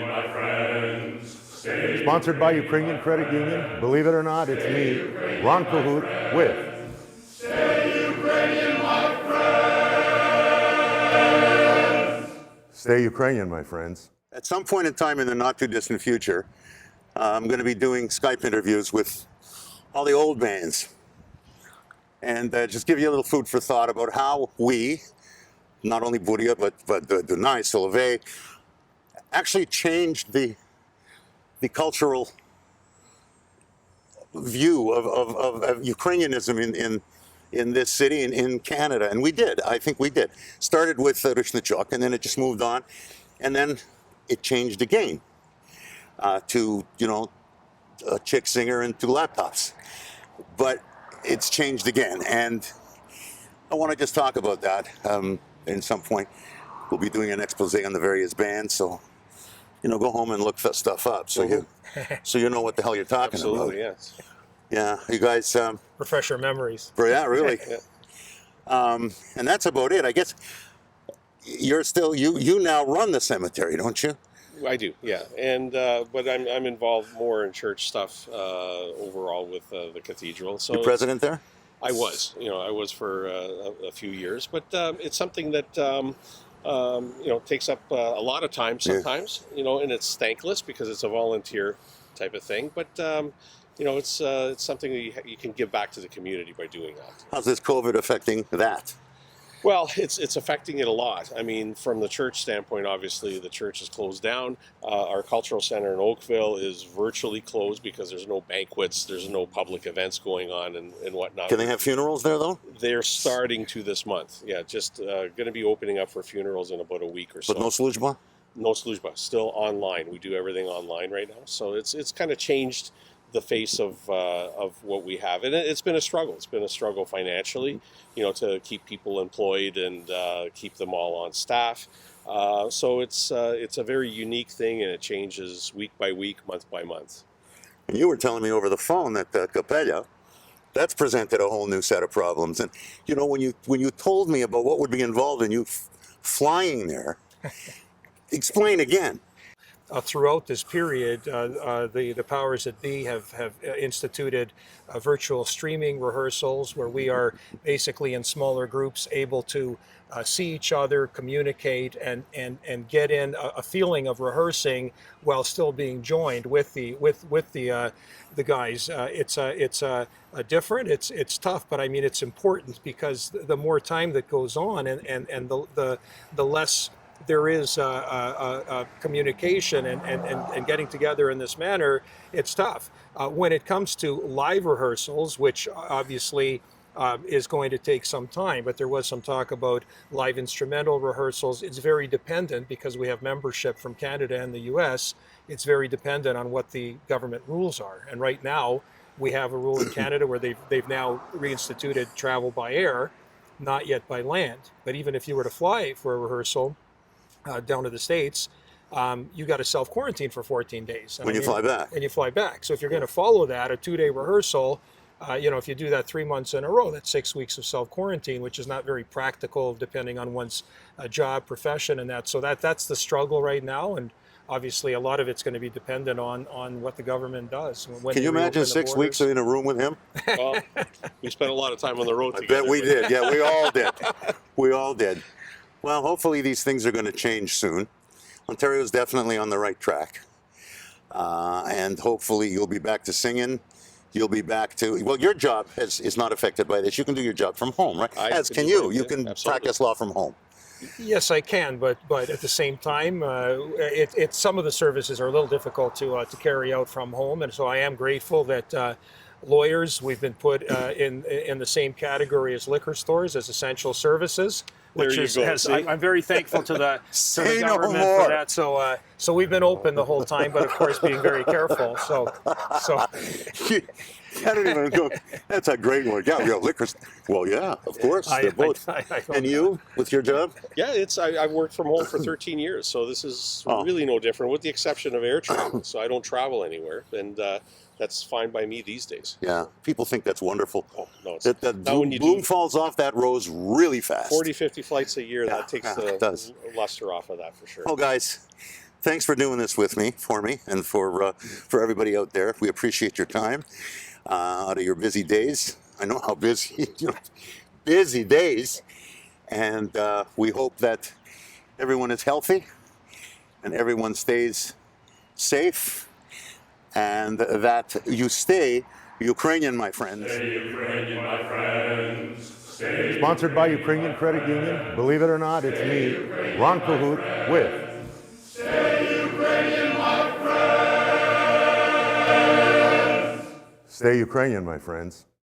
my friends. Stay Sponsored by Ukrainian Credit Union. Believe it or not, it's me, Ron Cahute, with Stay Ukrainian, my friends. Stay Ukrainian, my friends. At some point in time in the not too distant future, I'm going to be doing Skype interviews with all the old bands and just give you a little food for thought about how we, not only Buria, but the Dunai, Solовey, actually changed the cultural view of Ukrainianism in this city, in Canada. And we did. I think we did. Started with Lishchyna, and then it just moved on. And then it changed again to, a chick singer and 2 laptops. But it's changed again. And I want to just talk about that. In some point, we'll be doing an expose on the various bands. So, go home and look stuff up so you know what the hell you're talking about. Absolutely, yes. Yeah, you guys. Refresh your memories. Yeah, really. Yeah. And that's about it. I guess you're still you now run the cemetery, don't you? I do, yeah. And but I'm involved more in church stuff overall with the cathedral. So You're president there? I was, I was for a few years, but it's something that takes up a lot of time sometimes, and it's thankless because it's a volunteer type of thing. But it's something that you can give back to the community by doing that. How's this COVID affecting that? Well, it's affecting it a lot. I mean, from the church standpoint, obviously the church is closed down. Our cultural center in Oakville is virtually closed because there's no banquets, there's no public events going on and whatnot. Can they have funerals there though? They're starting to this month. Yeah, just going to be opening up for funerals in about a week or so. But no služba? No služba, still online. We do everything online right now. So it's kind of changed the face of what we have, and it's been a struggle. It's been a struggle financially, to keep people employed and keep them all on staff. So it's a very unique thing, and it changes week by week, month by month. And you were telling me over the phone that Capella, that's presented a whole new set of problems. And when you told me about what would be involved in you flying there, explain again. Throughout this period, the powers that be have instituted virtual streaming rehearsals where we are basically in smaller groups able to see each other, communicate, and get in a feeling of rehearsing while still being joined with the guys. It's different. It's tough, but I mean it's important because the more time that goes on and the less there is communication and getting together in this manner, it's tough. When it comes to live rehearsals, which obviously is going to take some time, but there was some talk about live instrumental rehearsals. It's very dependent because we have membership from Canada and the US. It's very dependent on what the government rules are. And right now, we have a rule in Canada where they've now reinstituted travel by air, not yet by land. But even if you were to fly for a rehearsal, down to the States, you got to self-quarantine for 14 days. When you fly back. And you fly back. So if you're going to follow that, a 2-day rehearsal, if you do that 3 months in a row, that's 6 weeks of self-quarantine, which is not very practical depending on one's job, profession, and that. So that's the struggle right now. And obviously a lot of it's going to be dependent on what the government does. Can you imagine 6 weeks in a room with him? Well, we spent a lot of time on the road I together. bet we did. Yeah, we all did. We all did. Well, hopefully these things are going to change soon. Ontario is definitely on the right track. And hopefully you'll be back to singing. You'll be back to, well, your job is not affected by this. You can do your job from home, right? As can you. You can practice law from home. Yes, I can, but at the same time, some of the services are a little difficult to carry out from home. And so I am grateful that lawyers, we've been put in the same category as liquor stores, as essential services. I'm very thankful to the government for that. So we've been open the whole time, but of course being very careful. So I don't even go. That's a great one. Yeah, liquor. Well, yeah, of course. They're both. And you, with your job? Yeah, I've worked from home for 13 years, so this is really no different, with the exception of air travel. So I don't travel anywhere, and that's fine by me these days. Yeah, people think that's wonderful. Oh, no, it's that bloom falls off that rose really fast. 40, 50 flights a year, that takes the luster off of that for sure. Well, guys, thanks for doing this with me, for me, and for everybody out there. We appreciate your time out of your busy days. I know how busy, busy days, and we hope that everyone is healthy and everyone stays safe, and that you stay Ukrainian, my friends. Stay Ukrainian, my friends. Stay Sponsored by Ukrainian Credit Union. Believe it or not, it's me, Ron Cahute, with Ukrainian, my friends. Stay Ukrainian, my friends.